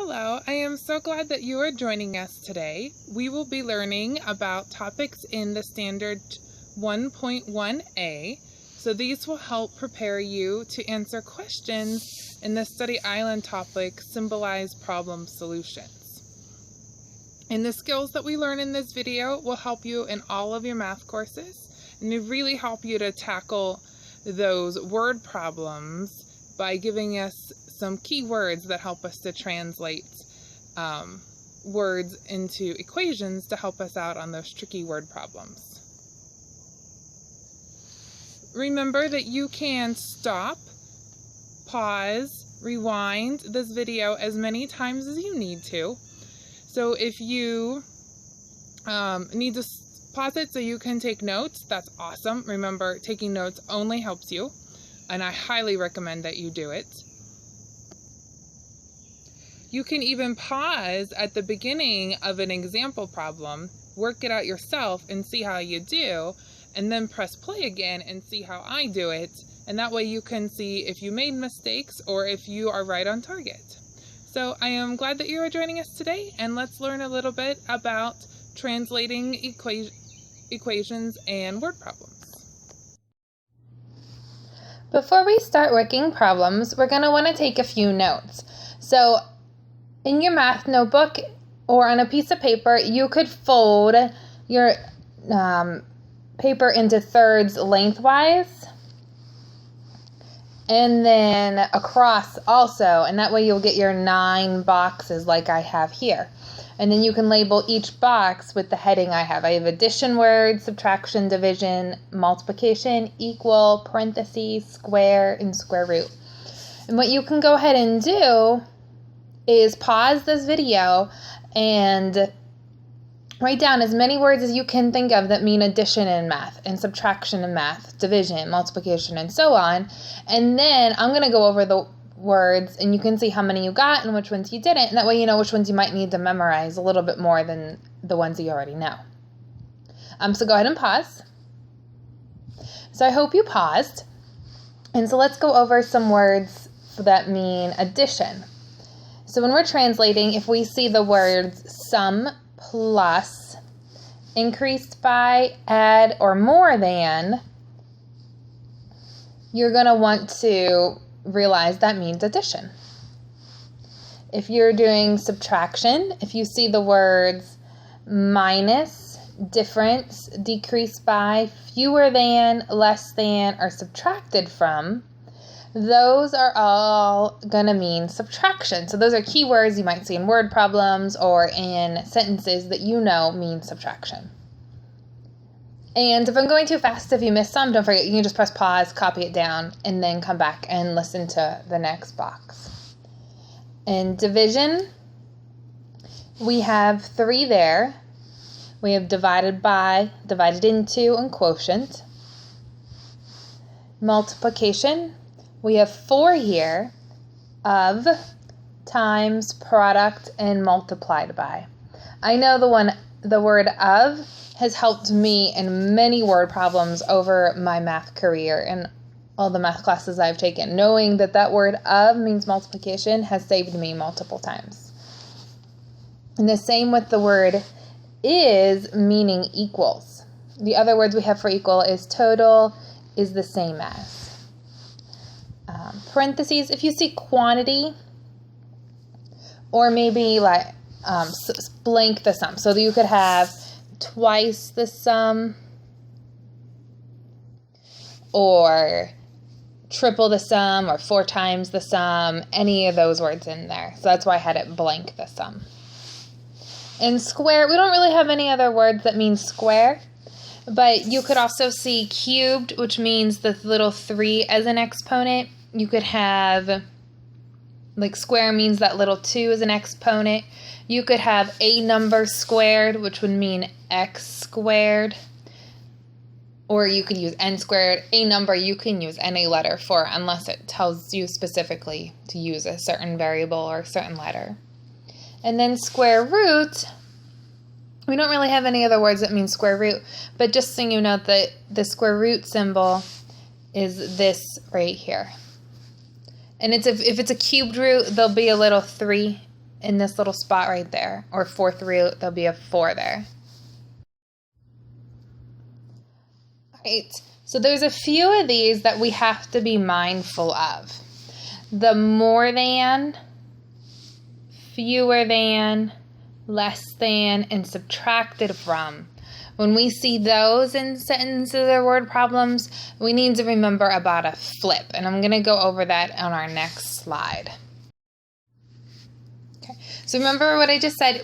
Hello, I am so glad that you are joining us today. We will be learning about topics in the Standard 1.1a. So these will help prepare you to answer questions in the Study Island topic, Symbolize Problem Solutions. And the skills that we learn in this video will help you in all of your math courses, and they really help you to tackle those word problems by giving us some key words that help us to translate words into equations to help us out on those tricky word problems. Remember that you can stop, pause, rewind this video as many times as you need to. So if you need to pause it so you can take notes, that's awesome. Remember, taking notes only helps you, and I highly recommend that you do it. You can even pause at the beginning of an example problem, work it out yourself and see how you do, and then press play again and see how I do it. And that way you can see if you made mistakes or if you are right on target. So I am glad that you are joining us today, and let's learn a little bit about translating equations and word problems. Before we start working problems, we're going to want to take a few notes. So in your math notebook or on a piece of paper, you could fold your paper into thirds lengthwise and then across also, and that way you'll get your 9 boxes like I have here. And then you can label each box with the heading I have. I have addition words, subtraction, division, multiplication, equal, parentheses, square, and square root. And what you can go ahead and do is pause this video and write down as many words as you can think of that mean addition in math and subtraction in math, division, multiplication, and so on. And then I'm going to go over the words and you can see how many you got and which ones you didn't. And that way you know which ones you might need to memorize a little bit more than the ones you already know. So go ahead and pause. So I hope you paused. And so let's go over some words that mean addition. So when we're translating, if we see the words sum, plus, increased by, add, or more than, you're going to want to realize that means addition. If you're doing subtraction, if you see the words minus, difference, decreased by, fewer than, less than, or subtracted from, those are all going to mean subtraction. So those are keywords you might see in word problems or in sentences that you know mean subtraction. And if I'm going too fast, if you miss some, don't forget, you can just press pause, copy it down, and then come back and listen to the next box. In division, we have 3 there. We have divided by, divided into, and quotient. Multiplication, we have 4 here, of, times, product, and multiplied by. I know the word of has helped me in many word problems over my math career and all the math classes I've taken. Knowing that that word of means multiplication has saved me multiple times. And the same with the word is, meaning equals. The other words we have for equal is total, is the same as. Parentheses, if you see quantity, or maybe like blank the sum. So that you could have twice the sum or triple the sum or 4 times the sum, any of those words in there. So that's why I had it blank the sum. In square, we don't really have any other words that mean square, but you could also see cubed, which means the little 3 as an exponent. You could have, like, square means that little 2 is an exponent. You could have a number squared, which would mean x squared. Or you could use n squared. A number you can use any letter for unless it tells you specifically to use a certain variable or a certain letter. And then square root, we don't really have any other words that mean square root, but just so you know that the square root symbol is this right here. And if it's a cubed root, there'll be a little 3 in this little spot right there, or fourth root, there'll be a 4 there. All right, so there's a few of these that we have to be mindful of. The more than, fewer than, less than, and subtracted from. When we see those in sentences or word problems, we need to remember about a flip, and I'm going to go over that on our next slide. Okay, so remember what I just said,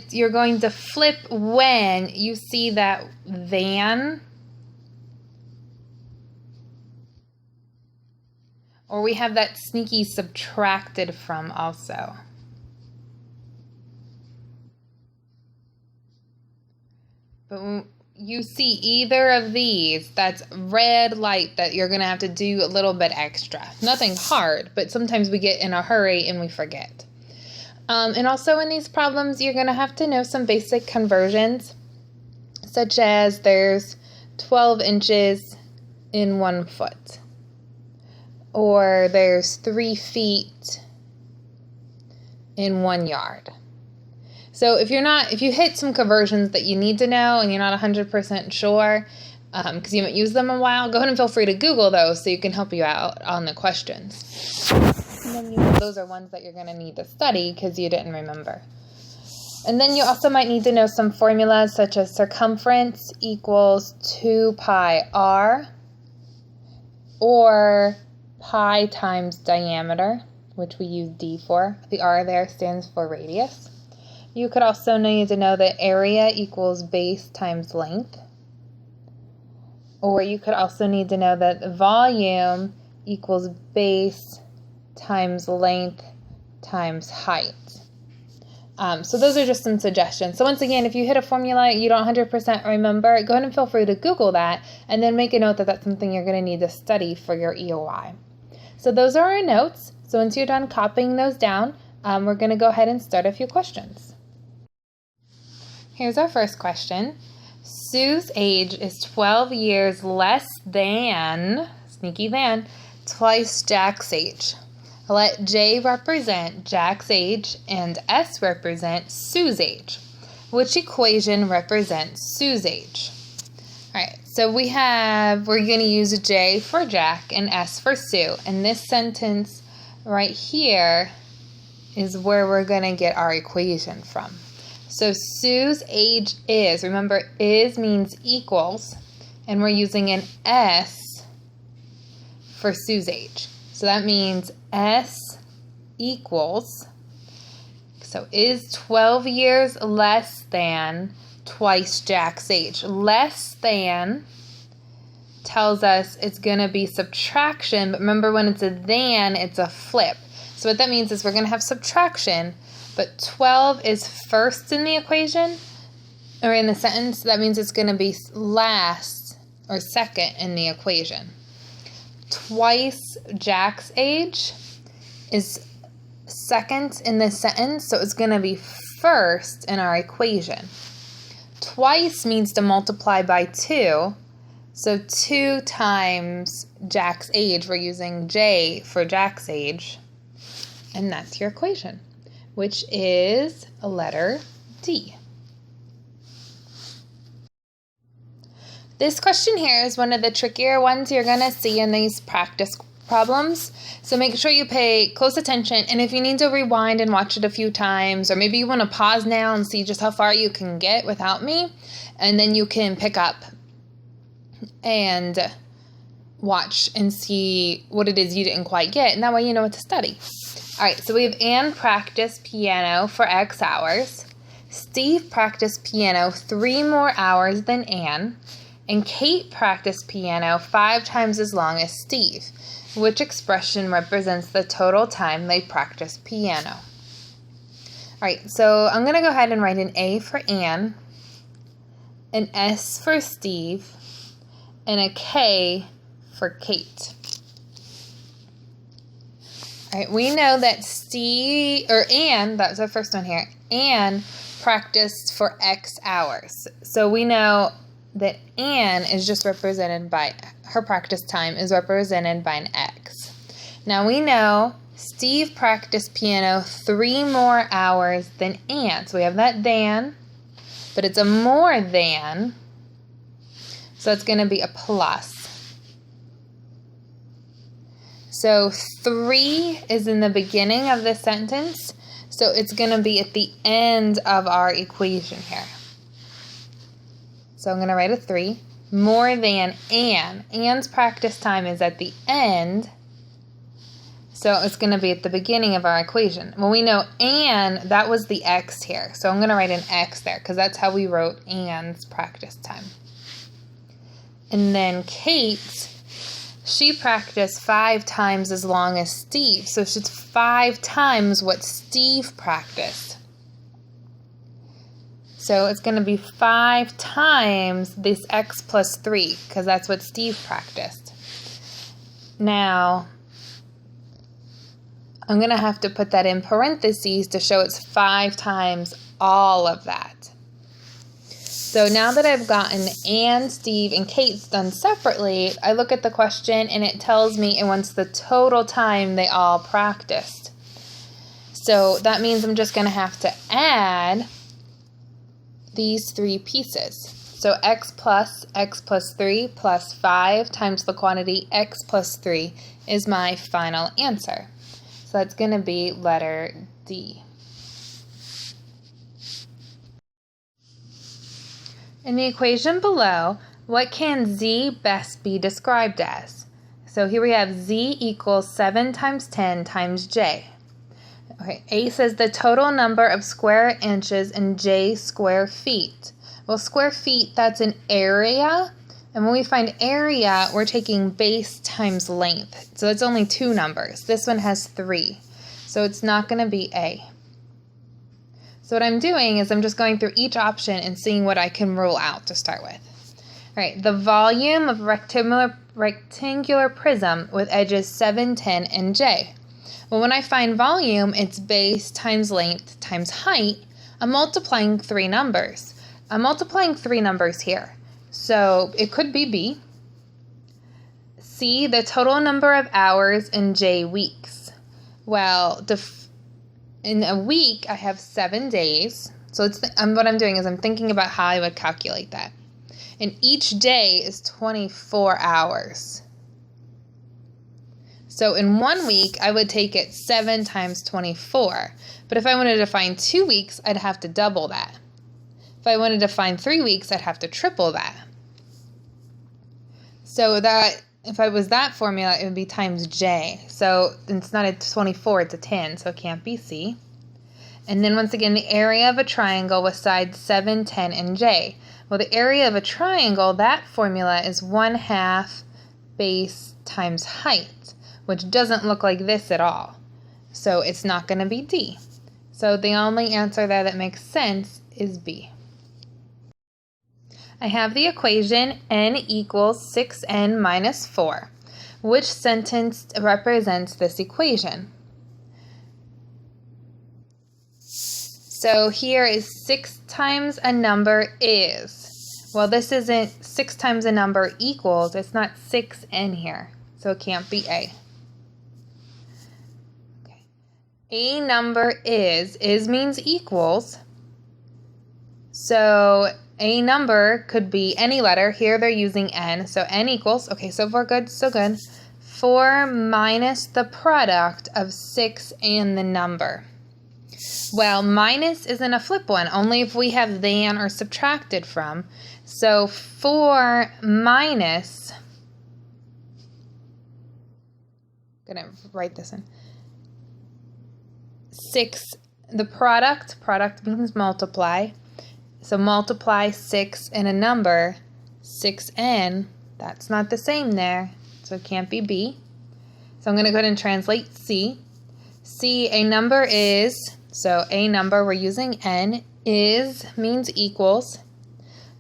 you're going to flip when you see that than, or we have that sneaky subtracted from also. But when you see either of these, that's red light that you're going to have to do a little bit extra. Nothing hard, but sometimes we get in a hurry and we forget. And also in these problems, you're going to have to know some basic conversions, such as there's 12 inches in 1 foot, or there's 3 feet in 1 yard. So if you hit some conversions that you need to know and you're not 100% sure, because you haven't used them in a while, go ahead and feel free to Google those so you can help you out on the questions. And then those are ones that you're going to need to study because you didn't remember. And then you also might need to know some formulas such as circumference equals 2 pi r, or pi times diameter, which we use d for. The r there stands for radius. You could also need to know that area equals base times length. Or you could also need to know that volume equals base times length times height. So those are just some suggestions. So once again, if you hit a formula you don't 100% remember, go ahead and feel free to Google that and then make a note that that's something you're going to need to study for your EOI. So those are our notes. So once you're done copying those down, we're going to go ahead and start a few questions. Here's our first question. Sue's age is 12 years less than, sneaky than, twice Jack's age. Let J represent Jack's age and S represent Sue's age. Which equation represents Sue's age? All right, so we're going to use J for Jack and S for Sue. And this sentence right here is where we're going to get our equation from. So Sue's age is, remember, is means equals, and we're using an S for Sue's age. So that means S equals, so is 12 years less than twice Jack's age. Less than tells us it's going to be subtraction, but remember when it's a than, it's a flip. So what that means is we're going to have subtraction, but 12 is first in the equation, or in the sentence. That means it's going to be last or second in the equation. Twice Jack's age is second in the sentence, so it's going to be first in our equation. Twice means to multiply by 2, so 2 times Jack's age. We're using J for Jack's age, and that's your equation, which is a letter D. This question here is one of the trickier ones you're going to see in these practice problems. So make sure you pay close attention, and if you need to rewind and watch it a few times, or maybe you want to pause now and see just how far you can get without me, and then you can pick up and watch and see what it is you didn't quite get, and that way you know what to study. All right, so we have Anne practiced piano for X hours. Steve practiced piano 3 more hours than Anne. And Kate practiced piano 5 times as long as Steve. Which expression represents the total time they practiced piano? All right, so I'm going to go ahead and write an A for Anne, an S for Steve, and a K for Kate. All right, we know that Anne, that was our first one here, Anne practiced for X hours. So we know that Anne is just represented by, her practice time is represented by an X. Now we know Steve practiced piano 3 more hours than Anne. So we have that than, but it's a more than, so it's going to be a plus. So 3 is in the beginning of the sentence, so it's going to be at the end of our equation here. So I'm going to write a 3. More than Anne. Anne's practice time is at the end, so it's going to be at the beginning of our equation. Well, we know Anne, that was the X here. So I'm going to write an X there because that's how we wrote Anne's practice time. And then Kate, she practiced 5 times as long as Steve. So she's 5 times what Steve practiced. So it's going to be 5 times this X plus 3 because that's what Steve practiced. Now, I'm going to have to put that in parentheses to show it's 5 times all of that. So now that I've gotten Anne, Steve, and Kate's done separately, I look at the question and it tells me it wants the total time they all practiced. So that means I'm just going to have to add these 3 pieces. So x plus 3 plus 5 times the quantity x plus 3 is my final answer. So that's going to be letter D. In the equation below, what can z best be described as? So here we have z equals 7 times 10 times j. Okay, A says the total number of square inches and j square feet. Well, square feet, that's an area. And when we find area, we're taking base times length. So it's only 2 numbers. This one has 3. So it's not going to be A. So what I'm doing is I'm just going through each option and seeing what I can rule out to start with. All right, the volume of rectangular prism with edges 7, 10, and j. Well, when I find volume, it's base times length times height. I'm multiplying 3 numbers. I'm multiplying 3 numbers here. So it could be B. C, the total number of hours in j weeks. Well, in a week, I have 7 days. So what I'm doing is I'm thinking about how I would calculate that. And each day is 24 hours. So in 1 week, I would take it 7 times 24. But if I wanted to find 2 weeks, I'd have to double that. If I wanted to find 3 weeks, I'd have to triple that. So that if I was that formula, it would be times j. So it's not a 24, it's a 10, so it can't be C. And then once again, the area of a triangle with sides 7, 10, and j. Well, the area of a triangle, that formula is 1/2 base times height, which doesn't look like this at all. So it's not going to be D. So the only answer there that makes sense is B. I have the equation n equals 6n minus 4. Which sentence represents this equation? So here is 6 times a number is. Well, this isn't 6 times a number equals. It's not 6n here. So it can't be A. Okay. A number is means equals. So a number could be any letter. Here they're using n, so n equals, okay, so far good, so good, 4 minus the product of 6 and the number. Well, minus isn't a flip one, only if we have than or subtracted from. So 4 minus, I'm going to write this in, 6, the product means multiply. So multiply 6 and a number, 6n, that's not the same there, so it can't be B. So I'm going to go ahead and translate C. C, a number is, so a number, we're using n, is means equals.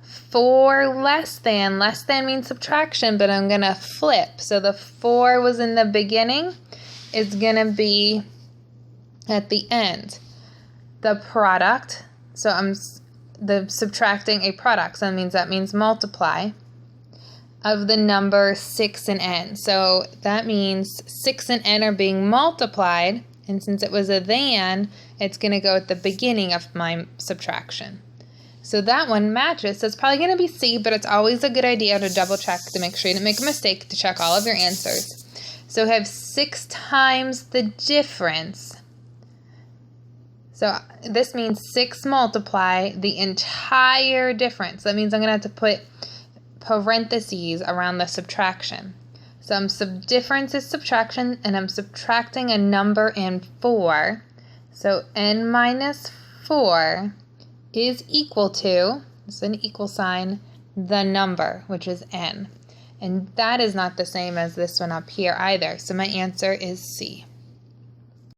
4 less than means subtraction, but I'm going to flip. So the 4 was in the beginning, it's going to be at the end. The product, so I'm subtracting a product, so that means multiply of the number 6 and n. So that means 6 and n are being multiplied, and since it was a than, it's going to go at the beginning of my subtraction. So that one matches. So it's probably going to be C, but it's always a good idea to double check to make sure you didn't make a mistake, to check all of your answers. So we have 6 times the difference. So this means 6 multiply the entire difference. That means I'm going to have to put parentheses around the subtraction. So difference is subtraction, and I'm subtracting a number and 4. So n minus 4 is equal to, it's an equal sign, the number, which is n. And that is not the same as this one up here either. So my answer is C.